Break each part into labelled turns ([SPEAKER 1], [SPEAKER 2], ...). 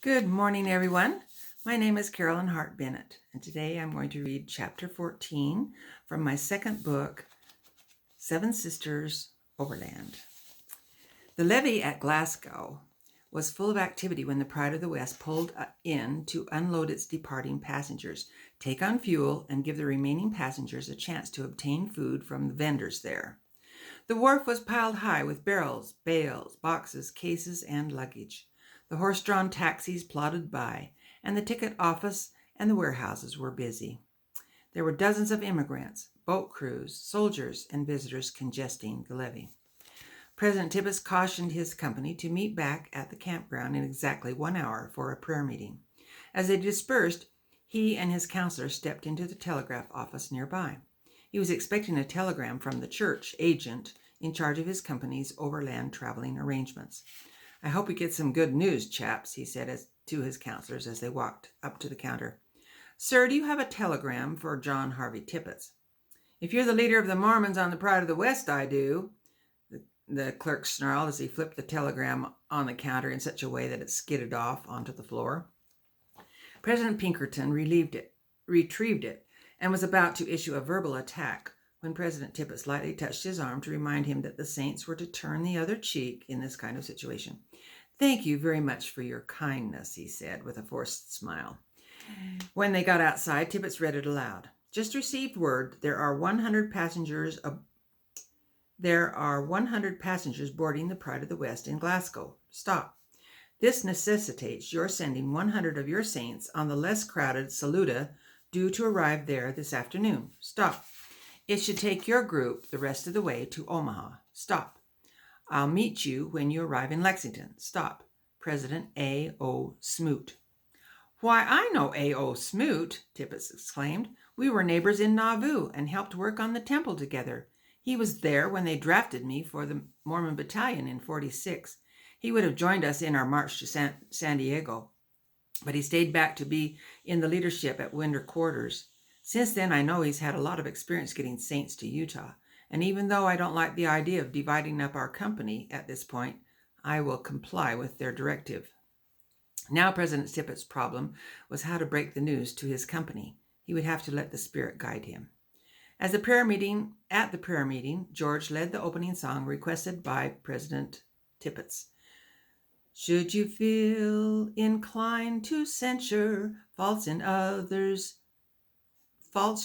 [SPEAKER 1] Good morning, everyone. My name is Carolyn Hart Bennett, and today I'm going to read Chapter 14 from my second book, Seven Sisters, Overland. The levee at Glasgow was full of activity when the Pride of the West pulled in to unload its departing passengers, take on fuel, and give the remaining passengers a chance to obtain food from the vendors there. The wharf was piled high with barrels, bales, boxes, cases, and luggage. The horse-drawn taxis plodded by, and the ticket office and the warehouses were busy. There were dozens of immigrants, boat crews, soldiers, and visitors congesting the levee. President Tippett cautioned his company to meet back at the campground in exactly 1 hour for a prayer meeting. As they dispersed, he and his counselor stepped into the telegraph office nearby. He was expecting a telegram from the church agent in charge of his company's overland traveling arrangements. "I hope we get some good news, chaps," he said to his counselors as they walked up to the counter. "Sir, do you have a telegram for John Harvey Tippett?" "If you're the leader of the Mormons on the Pride of the West, I do," the clerk snarled as he flipped the telegram on the counter in such a way that it skidded off onto the floor. President Pinkerton retrieved it, and was about to issue a verbal attack when President Tippett lightly touched his arm to remind him that the saints were to turn the other cheek in this kind of situation. "Thank you very much for your kindness," he said with a forced smile. When they got outside, Tippett read it aloud. "Just received word there are 100 passengers boarding the Pride of the West in Glasgow. Stop. This necessitates your sending 100 of your saints on the less crowded Saluda due to arrive there this afternoon. Stop. It should take your group the rest of the way to Omaha. Stop. I'll meet you when you arrive in Lexington. Stop. President A.O. Smoot." "Why, I know A.O. Smoot," Tippett exclaimed. "We were neighbors in Nauvoo and helped work on the temple together. He was there when they drafted me for the Mormon Battalion in '46. He would have joined us in our march to San Diego, but he stayed back to be in the leadership at winter quarters. Since then, I know he's had a lot of experience getting saints to Utah, and even though I don't like the idea of dividing up our company at this point, I will comply with their directive." Now President Tippett's problem was how to break the news to his company. He would have to let the Spirit guide him. At the prayer meeting, George led the opening song requested by President Tippett. "Should you feel inclined to censure faults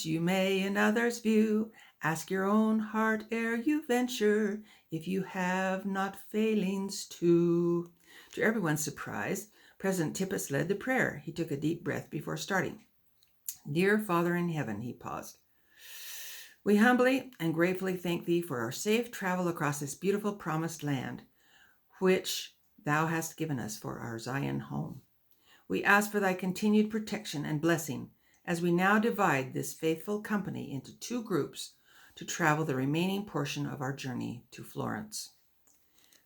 [SPEAKER 1] you may in others view, ask your own heart ere you venture, if you have not failings too." To everyone's surprise, President Tippett led the prayer. He took a deep breath before starting. "Dear Father in heaven," he paused, "we humbly and gratefully thank thee for our safe travel across this beautiful promised land, which thou hast given us for our Zion home. We ask for thy continued protection and blessing as we now divide this faithful company into 2 groups to travel the remaining portion of our journey to Florence."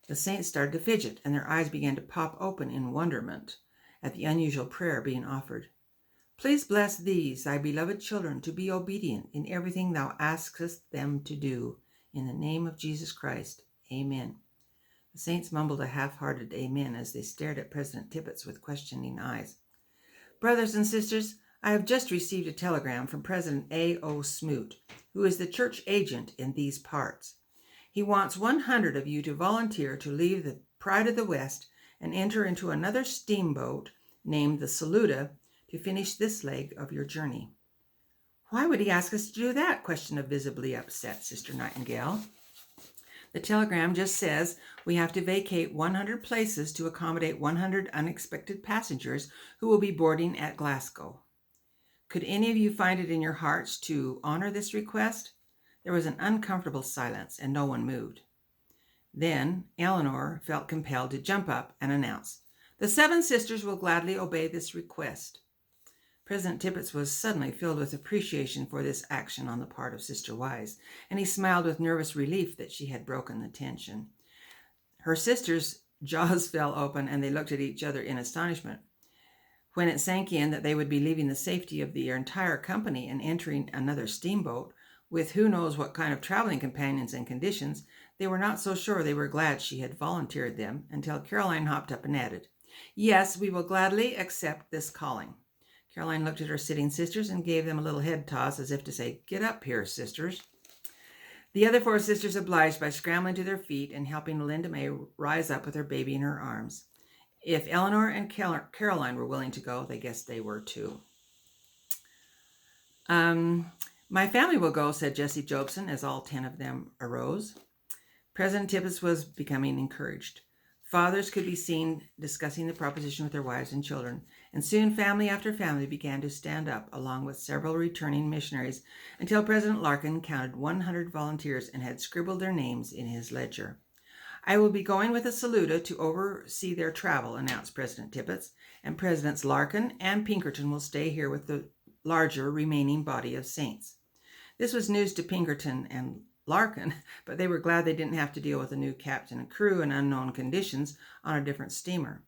[SPEAKER 1] The saints started to fidget, and their eyes began to pop open in wonderment at the unusual prayer being offered. "Please bless these, thy beloved children, to be obedient in everything thou askest them to do. In the name of Jesus Christ, amen." The saints mumbled a half-hearted amen as they stared at President Tippett with questioning eyes. "Brothers and sisters, I have just received a telegram from President A.O. Smoot, who is the church agent in these parts. He wants 100 of you to volunteer to leave the Pride of the West and enter into another steamboat named the Saluda to finish this leg of your journey." "Why would he ask us to do that?" questioned a visibly upset Sister Nightingale. "The telegram just says we have to vacate 100 places to accommodate 100 unexpected passengers who will be boarding at Glasgow. Could any of you find it in your hearts to honor this request?" There was an uncomfortable silence, and no one moved. Then Eleanor felt compelled to jump up and announce, "The 7 sisters will gladly obey this request." President Tippett was suddenly filled with appreciation for this action on the part of Sister Wise, and he smiled with nervous relief that she had broken the tension. Her sisters' jaws fell open, and they looked at each other in astonishment. When it sank in that they would be leaving the safety of their entire company and entering another steamboat, with who knows what kind of traveling companions and conditions, they were not so sure they were glad she had volunteered them until Caroline hopped up and added, Yes, we will gladly accept this calling. Caroline looked at her sitting sisters and gave them a little head toss as if to say, "Get up here, sisters." The other four sisters obliged by scrambling to their feet and helping Linda May rise up with her baby in her arms. If Eleanor and Caroline were willing to go, they guessed they were too. My family will go, said Jessie Jobson as all 10 of them arose. President Tippett was becoming encouraged. Fathers could be seen discussing the proposition with their wives and children, and soon family after family began to stand up, along with several returning missionaries, until President Larkin counted 100 volunteers and had scribbled their names in his ledger. "I will be going with a Saluda to oversee their travel," announced President Tippett, "and Presidents Larkin and Pinkerton will stay here with the larger remaining body of saints." This was news to Pinkerton and Larkin, but they were glad they didn't have to deal with a new captain and crew in unknown conditions on a different steamer.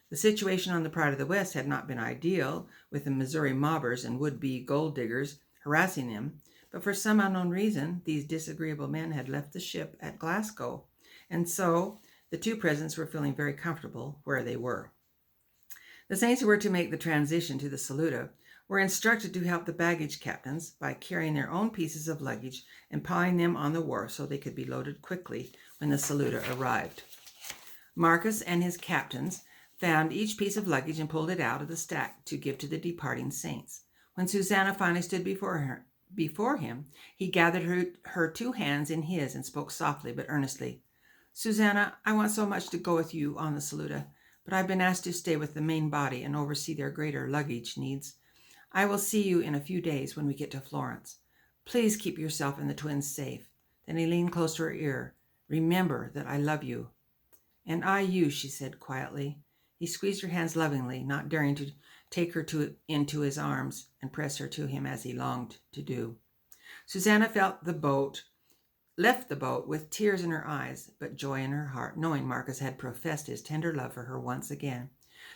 [SPEAKER 1] The situation on the Pride of the West had not been ideal, with the Missouri mobbers and would-be gold diggers harassing them, but for some unknown reason, these disagreeable men had left the ship at Glasgow, and so the two presidents were feeling very comfortable where they were. The saints who were to make the transition to the Saluda were instructed to help the baggage captains by carrying their own pieces of luggage and piling them on the wharf so they could be loaded quickly when the Saluda arrived. Marcus and his captains found each piece of luggage and pulled it out of the stack to give to the departing saints. When Susanna finally stood before him, he gathered her two hands in his and spoke softly but earnestly. "Susanna, I want so much to go with you on the Saluda, but I've been asked to stay with the main body and oversee their greater luggage needs. I will see you in a few days when we get to Florence. Please keep yourself and the twins safe." Then he leaned close to her ear. "Remember that I love you." "And I you," she said quietly. He squeezed her hands lovingly, not daring to take her into his arms and press her to him as he longed to do. Susanna left the boat with tears in her eyes, but joy in her heart, knowing Marcus had professed his tender love for her once again.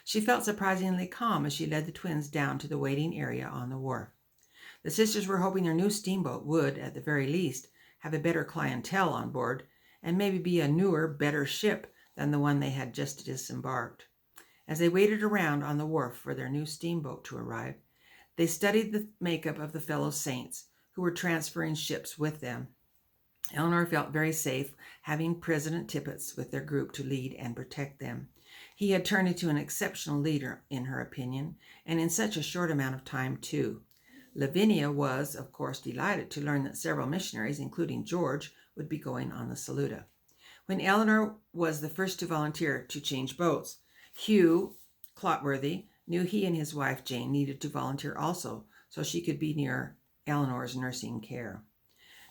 [SPEAKER 1] She felt surprisingly calm as she led the twins down to the waiting area on the wharf. The sisters were hoping their new steamboat would, at the very least, have a better clientele on board, and maybe be a newer, better ship than the one they had just disembarked. As they waited around on the wharf for their new steamboat to arrive, they studied the makeup of the fellow saints who were transferring ships with them. Eleanor felt very safe having President Tippett with their group to lead and protect them. He had turned into an exceptional leader, in her opinion, and in such a short amount of time, too. Lavinia was, of course, delighted to learn that several missionaries, including George, would be going on the Saluda. When Eleanor was the first to volunteer to change boats, Hugh Clotworthy knew he and his wife Jane needed to volunteer also, so she could be near Eleanor's nursing care.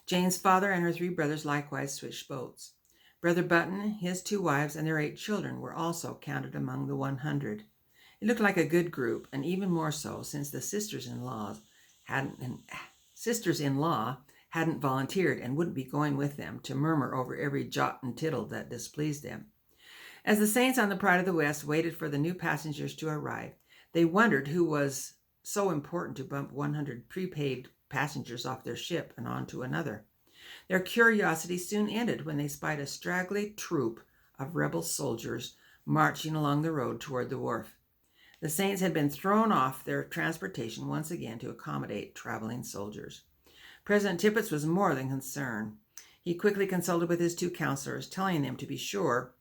[SPEAKER 1] Jane's father and her 3 brothers likewise switched boats. Brother Button, his 2 wives, and their 8 children were also counted among the 100. It looked like a good group, and even more so since the sisters-in-law hadn't volunteered and wouldn't be going with them to murmur over every jot and tittle that displeased them. As the saints on the Pride of the West waited for the new passengers to arrive, they wondered who was so important to bump 100 prepaid passengers off their ship and onto another. Their curiosity soon ended when they spied a straggly troop of rebel soldiers marching along the road toward the wharf. The saints had been thrown off their transportation once again to accommodate traveling soldiers. President Tippett was more than concerned. He quickly consulted with his 2 counselors, telling them to be sure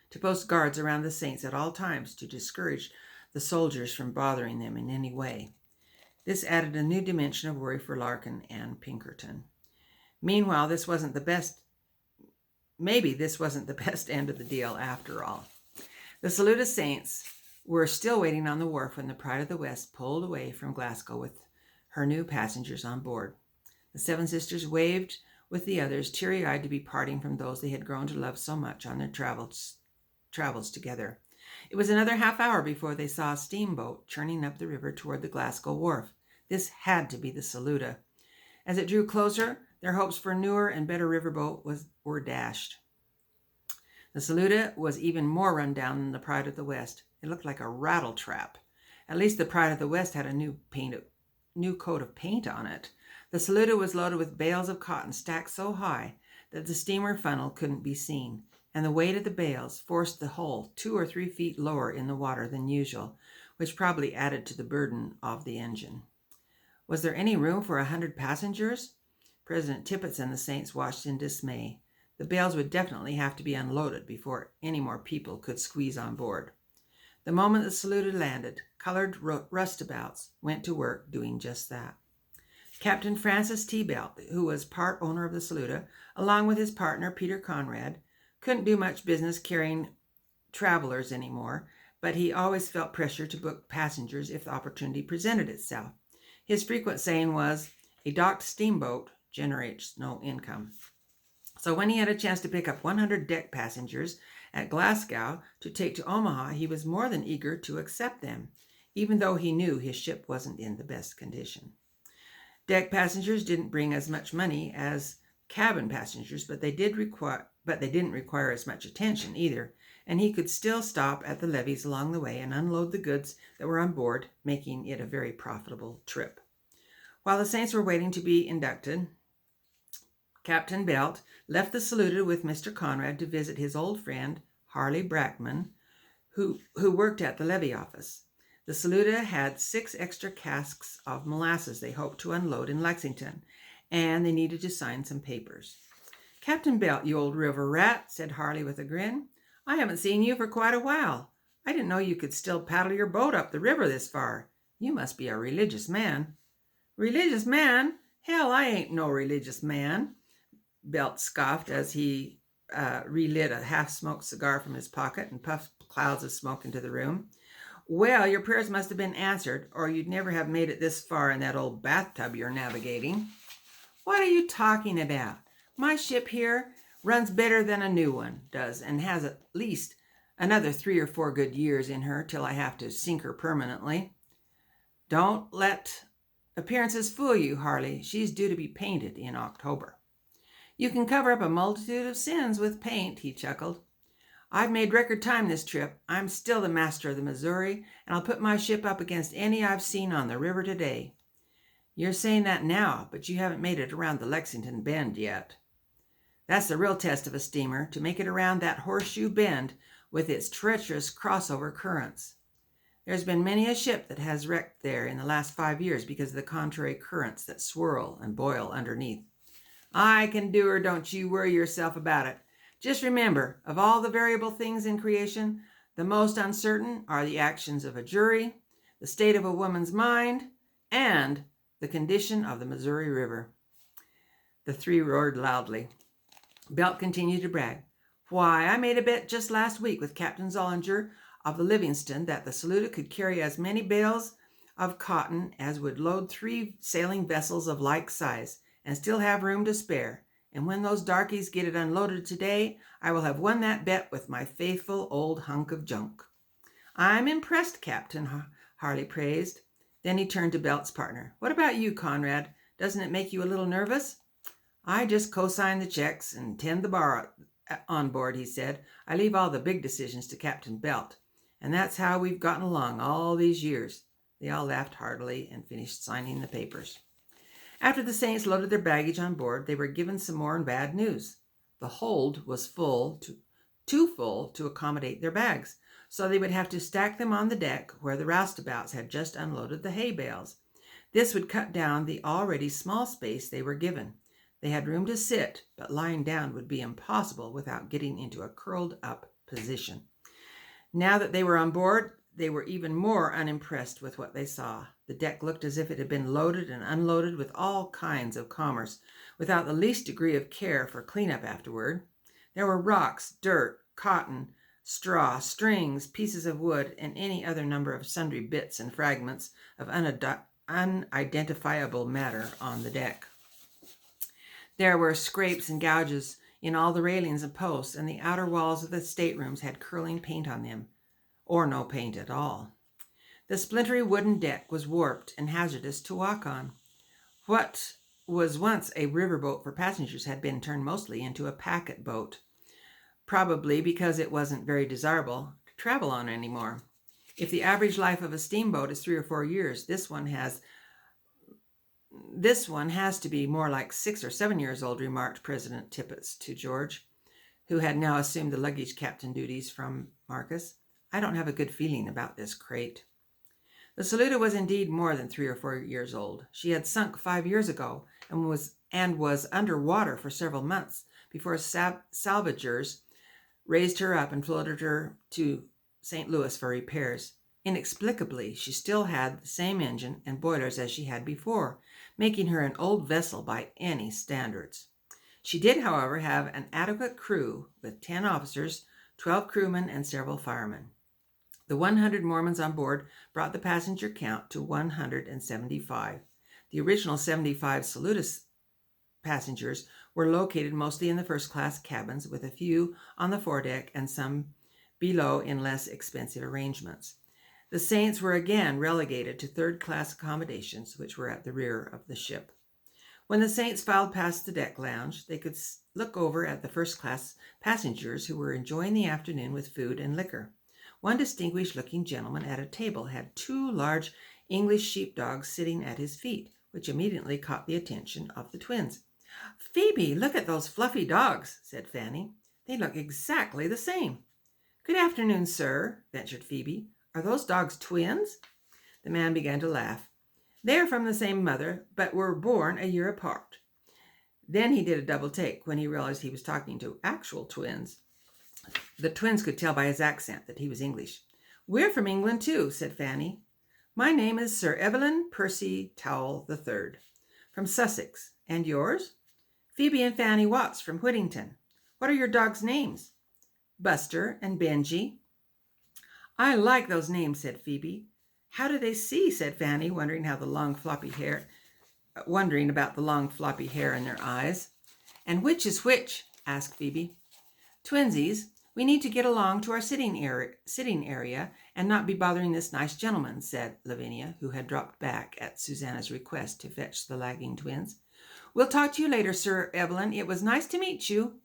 [SPEAKER 1] to post guards around the saints at all times to discourage the soldiers from bothering them in any way. This added a new dimension of worry for Larkin and Pinkerton. Meanwhile, maybe this wasn't the best end of the deal after all. The Saluda saints were still waiting on the wharf when the Pride of the West pulled away from Glasgow with her new passengers on board. The 7 sisters waved with the others, teary-eyed to be parting from those they had grown to love so much on their travels together. It was another half hour before they saw a steamboat churning up the river toward the Glasgow wharf. This had to be the Saluda. As it drew closer, their hopes for a newer and better riverboat were dashed. The Saluda was even more run down than the Pride of the West. It looked like a rattle trap. At least the Pride of the West had a new coat of paint on it. The Saluda was loaded with bales of cotton stacked so high that the steamer funnel couldn't be seen. and the weight of the bales forced the hull 2 or 3 feet lower in the water than usual, which probably added to the burden of the engine. Was there any room for 100 passengers? President Tippett and the Saints watched in dismay. The bales would definitely have to be unloaded before any more people could squeeze on board. The moment the Saluda landed, colored roustabouts went to work doing just that. Captain Francis T. Belt, who was part owner of the Saluda, along with his partner Peter Conrad, couldn't do much business carrying travelers anymore, but he always felt pressure to book passengers if the opportunity presented itself. His frequent saying was, "A docked steamboat generates no income." So when he had a chance to pick up 100 deck passengers at Glasgow to take to Omaha, he was more than eager to accept them, even though he knew his ship wasn't in the best condition. Deck passengers didn't bring as much money as cabin passengers, but they didn't require as much attention either, and he could still stop at the levees along the way and unload the goods that were on board, making it a very profitable trip. While the Saints were waiting to be inducted, Captain Belt left the Saluda with Mr. Conrad to visit his old friend, Harley Brackman, who worked at the levee office. The Saluda had 6 extra casks of molasses they hoped to unload in Lexington, and they needed to sign some papers. "Captain Belt, you old river rat," said Harley with a grin. "I haven't seen you for quite a while. I didn't know you could still paddle your boat up the river this far. You must be a religious man." "Religious man? Hell, I ain't no religious man," Belt scoffed as he relit a half-smoked cigar from his pocket and puffed clouds of smoke into the room. "Well, your prayers must have been answered, or you'd never have made it this far in that old bathtub you're navigating." "What are you talking about? My ship here runs better than a new one does, and has at least another 3 or 4 good years in her till I have to sink her permanently." "Don't let appearances fool you, Harley. She's due to be painted in October." "You can cover up a multitude of sins with paint," he chuckled. "I've made record time this trip. I'm still the master of the Missouri, and I'll put my ship up against any I've seen on the river today." "You're saying that now, but you haven't made it around the Lexington Bend yet." "That's the real test of a steamer, to make it around that horseshoe bend with its treacherous crossover currents. There's been many a ship that has wrecked there in the last 5 years because of the contrary currents that swirl and boil underneath." "I can do her, don't you worry yourself about it. Just remember, of all the variable things in creation, the most uncertain are the actions of a jury, the state of a woman's mind, and the condition of the Missouri River." The 3 roared loudly. Belt continued to brag. "Why, I made a bet just last week with Captain Zollinger of the Livingston that the Saluda could carry as many bales of cotton as would load 3 sailing vessels of like size, and still have room to spare. And when those darkies get it unloaded today, I will have won that bet with my faithful old hunk of junk." "I'm impressed, Captain," Harley praised. Then he turned to Belt's partner. "What about you, Conrad? Doesn't it make you a little nervous?" "I just co-sign the checks and tend the bar on board," he said. "I leave all the big decisions to Captain Belt. And that's how we've gotten along all these years." They all laughed heartily and finished signing the papers. After the Saints loaded their baggage on board, they were given some more bad news. The hold was too full to accommodate their bags, so they would have to stack them on the deck where the roustabouts had just unloaded the hay bales. This would cut down the already small space they were given. They had room to sit, but lying down would be impossible without getting into a curled-up position. Now that they were on board, they were even more unimpressed with what they saw. The deck looked as if it had been loaded and unloaded with all kinds of commerce, without the least degree of care for cleanup afterward. There were rocks, dirt, cotton, straw, strings, pieces of wood, and any other number of sundry bits and fragments of unidentifiable matter on the deck. There were scrapes and gouges in all the railings and posts, and the outer walls of the staterooms had curling paint on them, or no paint at all. The splintery wooden deck was warped and hazardous to walk on. What was once a riverboat for passengers had been turned mostly into a packet boat, probably because it wasn't very desirable to travel on anymore. If the average life of a steamboat is 3 or 4 years, this one has to be more like 6 or 7 years old, remarked President Tippett to George. who had now assumed the luggage captain duties from Marcus. "I don't have a good feeling about this crate." The Saluda was indeed more than 3 or 4 years old. She had sunk 5 years ago and was under water for several months before salvagers raised her up and floated her to St. Louis for repairs. Inexplicably, she still had the same engine and boilers as she had before, making her an old vessel by any standards. She did, however, have an adequate crew with 10 officers, 12 crewmen, and several firemen. The 100 Mormons on board brought the passenger count to 175. The original 75 Saluda passengers were located mostly in the first-class cabins, with a few on the foredeck and some below in less expensive arrangements. The Saints were again relegated to third-class accommodations, which were at the rear of the ship. When the Saints filed past the deck lounge, they could look over at the first-class passengers who were enjoying the afternoon with food and liquor. One distinguished-looking gentleman at a table had 2 large English sheepdogs sitting at his feet, which immediately caught the attention of the twins. "Phoebe, look at those fluffy dogs," said Fanny. "They look exactly the same." "Good afternoon, sir," ventured Phoebe. "Are those dogs twins?" The man began to laugh. "They are from the same mother, but were born a year apart." Then he did a double take when he realized he was talking to actual twins. The twins could tell by his accent that he was English. "We're from England too," said Fanny. "My name is Sir Evelyn Percy Towle III, from Sussex. And yours?" "Phoebe and Fanny Watts from Whittington. What are your dogs' names?" "Buster and Benji." "I like those names," said Phoebe. "How do they see?" said Fanny, wondering about the long floppy hair in their eyes. "And which is which?" asked Phoebe. "Twinsies, we need to get along to our sitting area and not be bothering this nice gentleman," said Lavinia, who had dropped back at Susanna's request to fetch the lagging twins. "We'll talk to you later, Sir Evelyn. It was nice to meet you.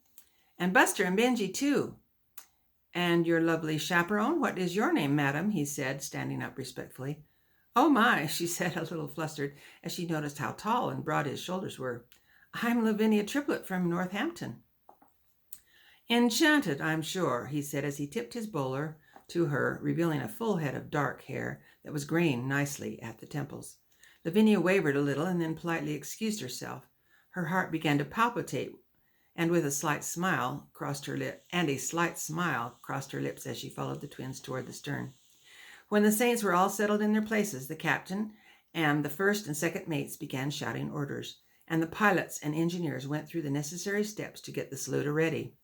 [SPEAKER 1] And Buster and Benji, too." "And your lovely chaperone, what is your name, madam?" he said, standing up respectfully. "Oh my," she said, a little flustered, as she noticed how tall and broad his shoulders were. "I'm Lavinia Triplet from Northampton." "Enchanted, I'm sure," he said, as he tipped his bowler to her, revealing a full head of dark hair that was graying nicely at the temples. Lavinia wavered a little and then politely excused herself. Her heart began to palpitate, and a slight smile crossed her lips as she followed the twins toward the stern. When the Saints were all settled in their places, the captain and the first and second mates began shouting orders, and the pilots and engineers went through the necessary steps to get the Saluda ready.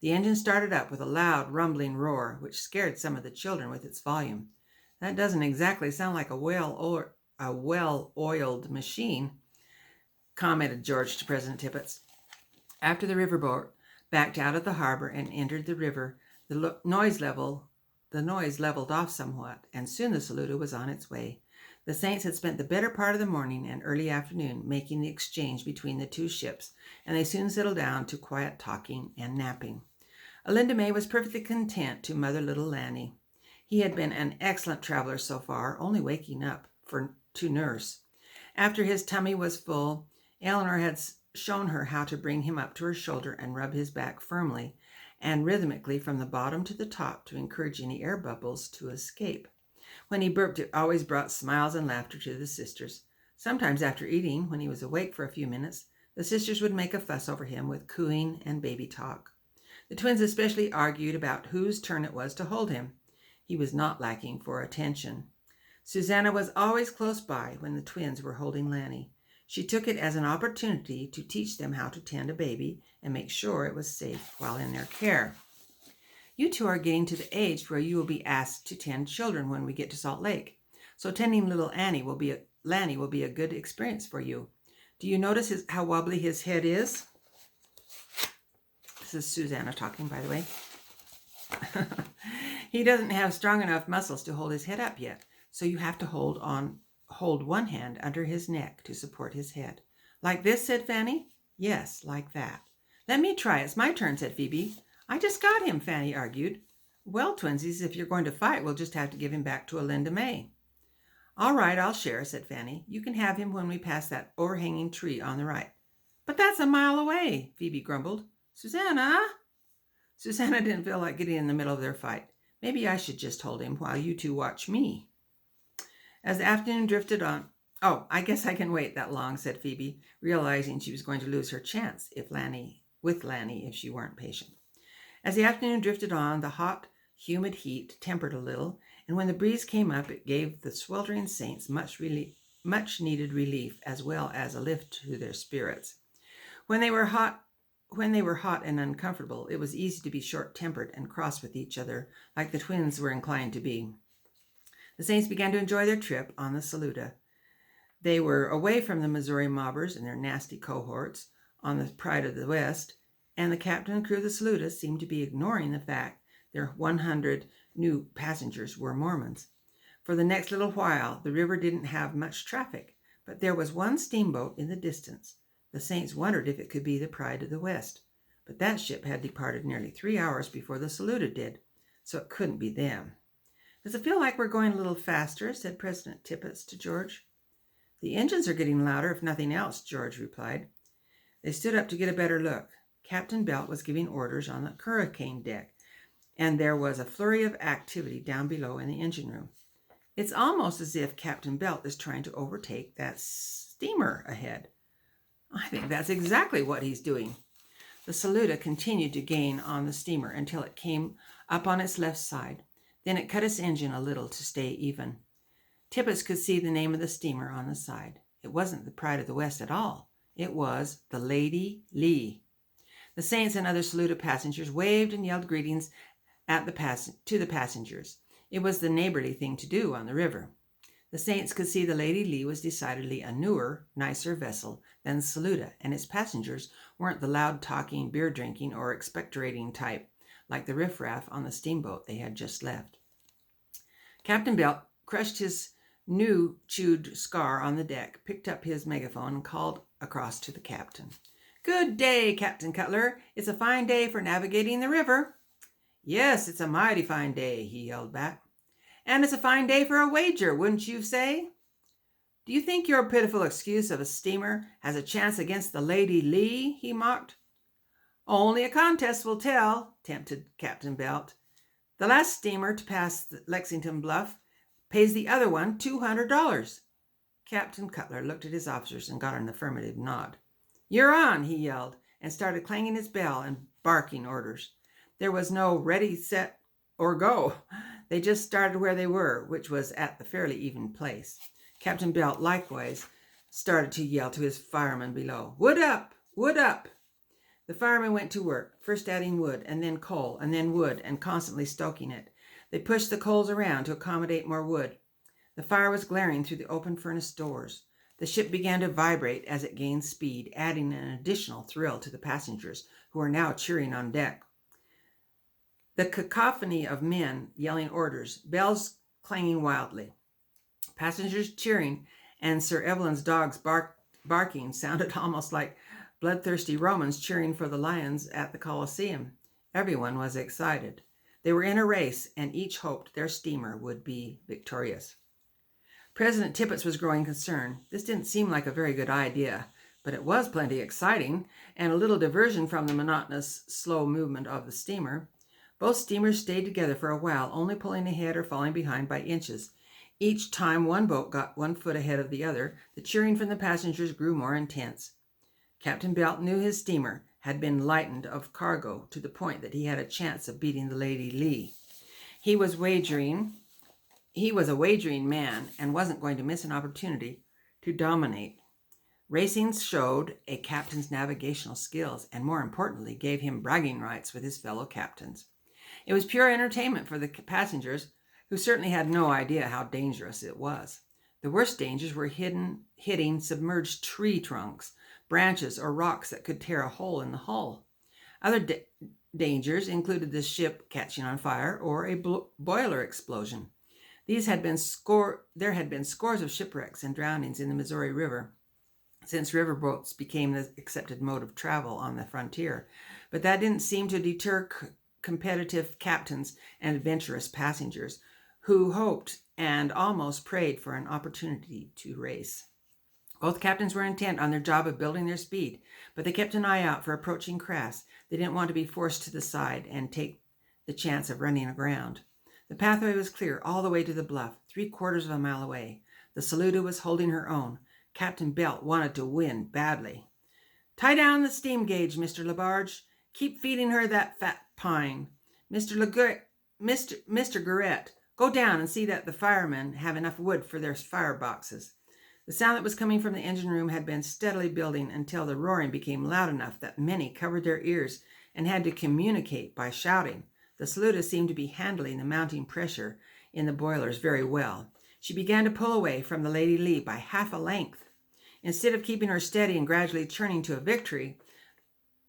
[SPEAKER 1] The engine started up with a loud, rumbling roar, which scared some of the children with its volume. "That doesn't exactly sound like a well-oiled machine," commented George to President Tippett. After the riverboat backed out of the harbor and entered the river, the noise leveled off somewhat, and soon the Saluda was on its way. The Saints had spent the better part of the morning and early afternoon making the exchange between the 2 ships, and they soon settled down to quiet talking and napping. Alinda May was perfectly content to mother little Lanny. He had been an excellent traveler so far, only waking up to nurse. After his tummy was full, Eleanor had shown her how to bring him up to her shoulder and rub his back firmly and rhythmically from the bottom to the top to encourage any air bubbles to escape. When he burped, it always brought smiles and laughter to the sisters. Sometimes after eating, when he was awake for a few minutes, the sisters would make a fuss over him with cooing and baby talk. The twins especially argued about whose turn it was to hold him. He was not lacking for attention. Susanna was always close by when the twins were holding Lanny. She took it as an opportunity to teach them how to tend a baby and make sure it was safe while in their care. "You two are getting to the age where you will be asked to tend children when we get to Salt Lake. So tending little Lanny will be a good experience for you. Do you notice how wobbly his head is?" This is Susanna talking, by the way. "He doesn't have strong enough muscles to hold his head up yet, so you have to hold one hand under his neck to support his head." "Like this?" said Fanny. "Yes, like that." "Let me try. It's my turn," said Phoebe. "I just got him," Fanny argued. "Well, twinsies, if you're going to fight, we'll just have to give him back to Alinda May." "All right, I'll share," said Fanny. "You can have him when we pass that overhanging tree on the right." "But that's a mile away," Phoebe grumbled. "Susanna!" Susanna didn't feel like getting in the middle of their fight. Maybe I should just hold him while you two watch me. As the afternoon drifted on, "Oh, I guess I can wait that long," said Phoebe, realizing she was going to lose her chance with Lanny if she weren't patient. As the afternoon drifted on, the hot, humid heat tempered a little, and when the breeze came up, it gave the sweltering saints much needed relief, as well as a lift to their spirits. When they were hot and uncomfortable, it was easy to be short-tempered and cross with each other, like the twins were inclined to be. The saints began to enjoy their trip on the Saluda. They were away from the Missouri mobbers and their nasty cohorts on the Pride of the West, and the captain and crew of the Saluda seemed to be ignoring the fact their 100 new passengers were Mormons. For the next little while, the river didn't have much traffic, but there was one steamboat in the distance. The saints wondered if it could be the Pride of the West, but that ship had departed nearly 3 hours before the Saluda did, so it couldn't be them. "Does it feel like we're going a little faster?" said President Tippett to George. "The engines are getting louder, if nothing else," George replied. They stood up to get a better look. Captain Belt was giving orders on the hurricane deck, and there was a flurry of activity down below in the engine room. "It's almost as if Captain Belt is trying to overtake that steamer ahead." "I think that's exactly what he's doing." The Saluda continued to gain on the steamer until it came up on its left side. Then it cut its engine a little to stay even. Tippett could see the name of the steamer on the side. It wasn't the Pride of the West at all. It was the Lady Lee. The saints and other Saluda passengers waved and yelled greetings to the passengers. It was the neighborly thing to do on the river. The saints could see the Lady Lee was decidedly a newer, nicer vessel than the Saluda, and its passengers weren't the loud-talking, beer-drinking, or expectorating type, like the riffraff on the steamboat they had just left. Captain Belt crushed his new chewed scar on the deck, picked up his megaphone, and called across to the captain. "Good day, Captain Cutler. It's a fine day for navigating the river." "Yes, it's a mighty fine day," he yelled back. "And it's a fine day for a wager, wouldn't you say?" "Do you think your pitiful excuse of a steamer has a chance against the Lady Lee?" he mocked. "Only a contest will tell," tempted Captain Belt. "The last steamer to pass Lexington Bluff pays the other one $200. Captain Cutler looked at his officers and got an affirmative nod. "You're on," he yelled, and started clanging his bell and barking orders. There was no ready, set, or go. They just started where they were, which was at the fairly even place. Captain Belt likewise started to yell to his firemen below, "Wood up! Wood up!" The firemen went to work, first adding wood, and then coal, and then wood, and constantly stoking it. They pushed the coals around to accommodate more wood. The fire was glaring through the open furnace doors. The ship began to vibrate as it gained speed, adding an additional thrill to the passengers, who were now cheering on deck. The cacophony of men yelling orders, bells clanging wildly, passengers cheering, and Sir Evelyn's dogs barking sounded almost like bloodthirsty Romans cheering for the lions at the Colosseum. Everyone was excited. They were in a race, and each hoped their steamer would be victorious. President Tippett was growing concerned. This didn't seem like a very good idea, but it was plenty exciting, and a little diversion from the monotonous, slow movement of the steamer. Both steamers stayed together for a while, only pulling ahead or falling behind by inches. Each time one boat got 1 foot ahead of the other, the cheering from the passengers grew more intense. Captain Belt knew his steamer had been lightened of cargo to the point that he had a chance of beating the Lady Lee. He was a wagering man and wasn't going to miss an opportunity to dominate. Racing showed a captain's navigational skills and, more importantly, gave him bragging rights with his fellow captains. It was pure entertainment for the passengers, who certainly had no idea how dangerous it was. The worst dangers were hitting submerged tree trunks, branches, or rocks that could tear a hole in the hull. Other dangers included the ship catching on fire or a boiler explosion. There had been scores of shipwrecks and drownings in the Missouri River since riverboats became the accepted mode of travel on the frontier, but that didn't seem to deter competitive captains and adventurous passengers who hoped and almost prayed for an opportunity to race. Both captains were intent on their job of building their speed, but they kept an eye out for approaching crafts. They didn't want to be forced to the side and take the chance of running aground. The pathway was clear all the way to the bluff, 3/4 of a mile away. The Saluda was holding her own. Captain Belt wanted to win badly. "Tie down the steam gauge, Mr. LaBarge. Keep feeding her that fat pine. Mr. Garrett, go down and see that the firemen have enough wood for their fireboxes." The sound that was coming from the engine room had been steadily building until the roaring became loud enough that many covered their ears and had to communicate by shouting. The Saluda seemed to be handling the mounting pressure in the boilers very well. She began to pull away from the Lady Lee by half a length. Instead of keeping her steady and gradually turning to a victory,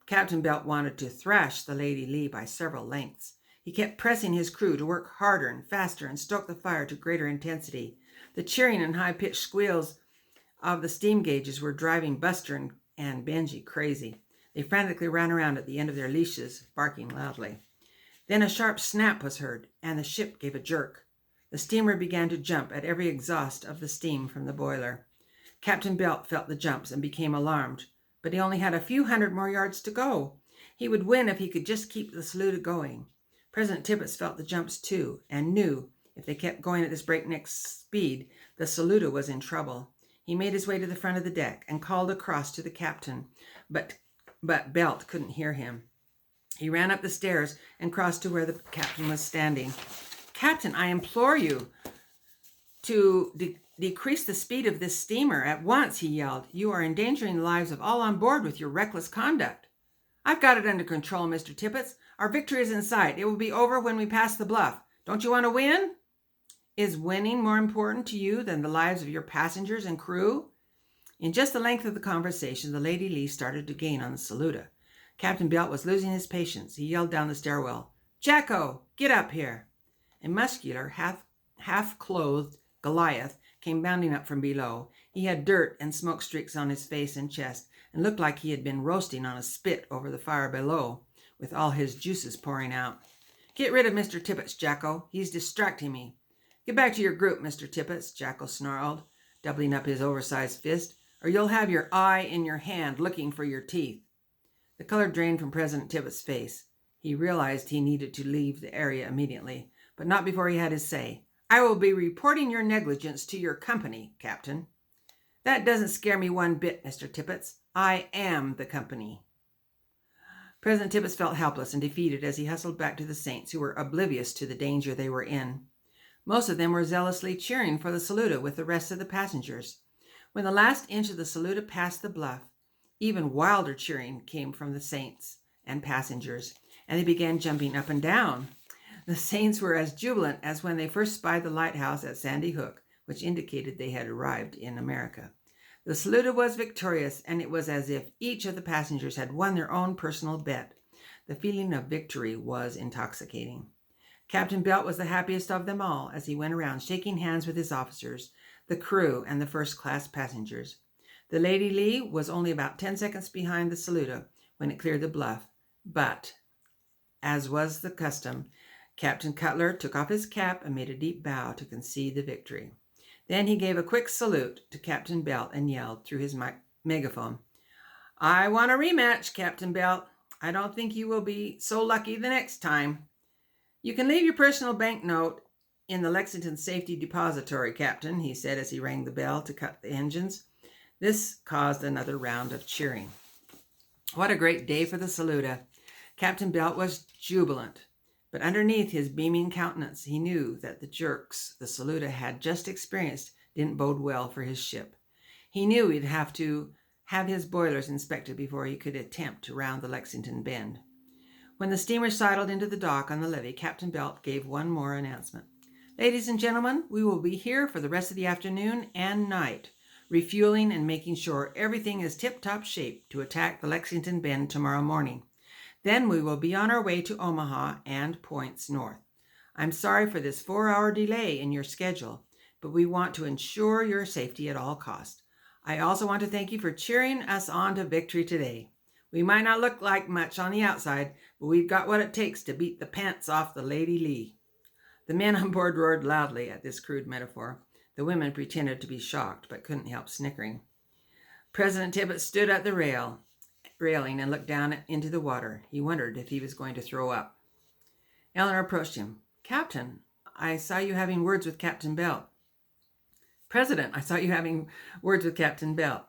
[SPEAKER 1] Captain Belt wanted to thrash the Lady Lee by several lengths. He kept pressing his crew to work harder and faster and stoke the fire to greater intensity. The cheering and high-pitched squeals of the steam gauges were driving Buster and Benji crazy. They frantically ran around at the end of their leashes, barking loudly. Then a sharp snap was heard, and the ship gave a jerk. The steamer began to jump at every exhaust of the steam from the boiler. Captain Belt felt the jumps and became alarmed, but he only had a few hundred more yards to go. He would win if he could just keep the Saluda going. President Tippett felt the jumps too, and knew if they kept going at this breakneck speed, the Saluda was in trouble. He made his way to the front of the deck and called across to the captain, but Belt couldn't hear him. He ran up the stairs and crossed to where the captain was standing. "Captain, I implore you to decrease the speed of this steamer at once," he yelled. "You are endangering the lives of all on board with your reckless conduct." "I've got it under control, Mr. Tippett. Our victory is in sight. It will be over when we pass the bluff. Don't you want to win?" "Is winning more important to you than the lives of your passengers and crew?" In just the length of the conversation, the Lady Lee started to gain on the Saluda. Captain Belt was losing his patience. He yelled down the stairwell, "Jacko, get up here!" A muscular, half-clothed Goliath came bounding up from below. He had dirt and smoke streaks on his face and chest, and looked like he had been roasting on a spit over the fire below, with all his juices pouring out. "Get rid of Mr. Tippett, Jacko. He's distracting me." "Get back to your group, Mr. Tippett," Jacko snarled, doubling up his oversized fist, "or you'll have your eye in your hand looking for your teeth." The color drained from President Tippett's face. He realized he needed to leave the area immediately, but not before he had his say. "I will be reporting your negligence to your company, Captain." "That doesn't scare me one bit, Mr. Tippett. I am the company." President Tippett felt helpless and defeated as he hustled back to the Saints, who were oblivious to the danger they were in. Most of them were zealously cheering for the Saluda with the rest of the passengers. When the last inch of the Saluda passed the bluff, even wilder cheering came from the Saints and passengers, and they began jumping up and down. The Saints were as jubilant as when they first spied the lighthouse at Sandy Hook, which indicated they had arrived in America. The Saluda was victorious, and it was as if each of the passengers had won their own personal bet. The feeling of victory was intoxicating. Captain Belt was the happiest of them all as he went around shaking hands with his officers, the crew, and the first-class passengers. The Lady Lee was only about 10 seconds behind the Saluda when it cleared the bluff, but, as was the custom, Captain Cutler took off his cap and made a deep bow to concede the victory. Then he gave a quick salute to Captain Belt and yelled through his megaphone, "I want a rematch, Captain Belt. I don't think you will be so lucky the next time. You can leave your personal banknote in the Lexington Safety Depository, Captain," he said as he rang the bell to cut the engines. This caused another round of cheering. What a great day for the Saluda. Captain Belt was jubilant, but underneath his beaming countenance, he knew that the jerks the Saluda had just experienced didn't bode well for his ship. He knew he'd have to have his boilers inspected before he could attempt to round the Lexington bend. When the steamer sidled into the dock on the levee, Captain Belt gave one more announcement. "Ladies and gentlemen, we will be here for the rest of the afternoon and night, refueling and making sure everything is tip-top shape to attack the Lexington bend tomorrow morning. Then we will be on our way to Omaha and points north. I'm sorry for this 4-hour delay in your schedule, but we want to ensure your safety at all costs. I also want to thank you for cheering us on to victory today. We might not look like much on the outside, but we've got what it takes to beat the pants off the Lady Lee." The men on board roared loudly at this crude metaphor. The women pretended to be shocked, but couldn't help snickering. President Tippett stood at the railing and looked down into the water. He wondered if he was going to throw up. Eleanor approached him. Captain, I saw you having words with Captain Belt. President, I saw you having words with Captain Belt.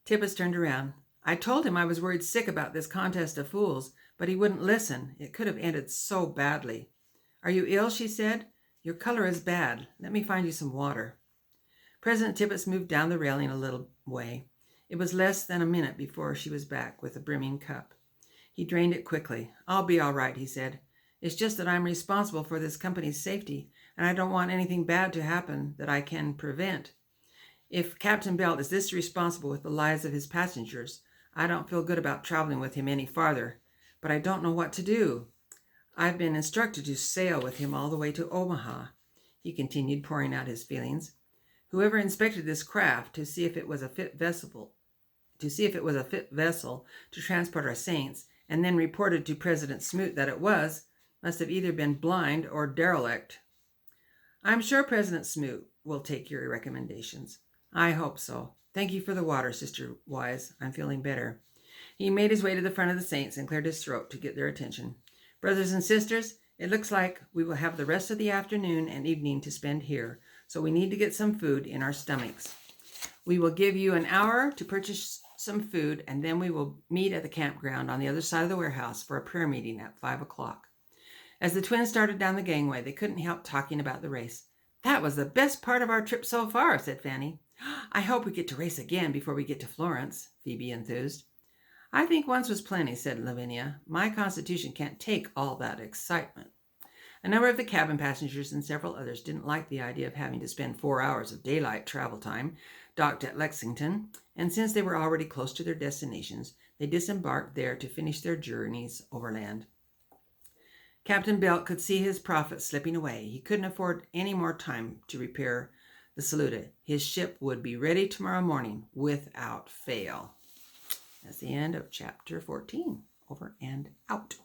[SPEAKER 1] Tippett turned around. I told him I was worried sick about this contest of fools, but he wouldn't listen. It could have ended so badly. Are you ill? She said. Your color is bad. Let me find you some water. President Tippett moved down the railing a little way. It was less than a minute before she was back with a brimming cup. He drained it quickly. I'll be all right, he said. It's just that I'm responsible for this company's safety, and I don't want anything bad to happen that I can prevent. If Captain Belt is this responsible with the lives of his passengers, I don't feel good about traveling with him any farther, but I don't know what to do. I've been instructed to sail with him all the way to Omaha, he continued, pouring out his feelings. Whoever inspected this craft to see if it was a fit vessel to transport our saints, and then reported to President Smoot that it was, must have either been blind or derelict. I'm sure President Smoot will take your recommendations. I hope so. Thank you for the water, Sister Wise. I'm feeling better. He made his way to the front of the saints and cleared his throat to get their attention. Brothers and sisters, it looks like we will have the rest of the afternoon and evening to spend here, so we need to get some food in our stomachs. We will give you an hour to purchase some food, and then we will meet at the campground on the other side of the warehouse for a prayer meeting at 5 o'clock. As the twins started down the gangway, they couldn't help talking about the race. That was the best part of our trip so far, said Fanny. I hope we get to race again before we get to Florence, Phoebe enthused. I think once was plenty, said Lavinia. My constitution can't take all that excitement. A number of the cabin passengers and several others didn't like the idea of having to spend 4 hours of daylight travel time docked at Lexington, and since they were already close to their destinations, they disembarked there to finish their journeys overland. Captain Belt could see his profits slipping away. He couldn't afford any more time to repair the Saluda. His ship would be ready tomorrow morning without fail. That's the end of chapter 14. Over and out.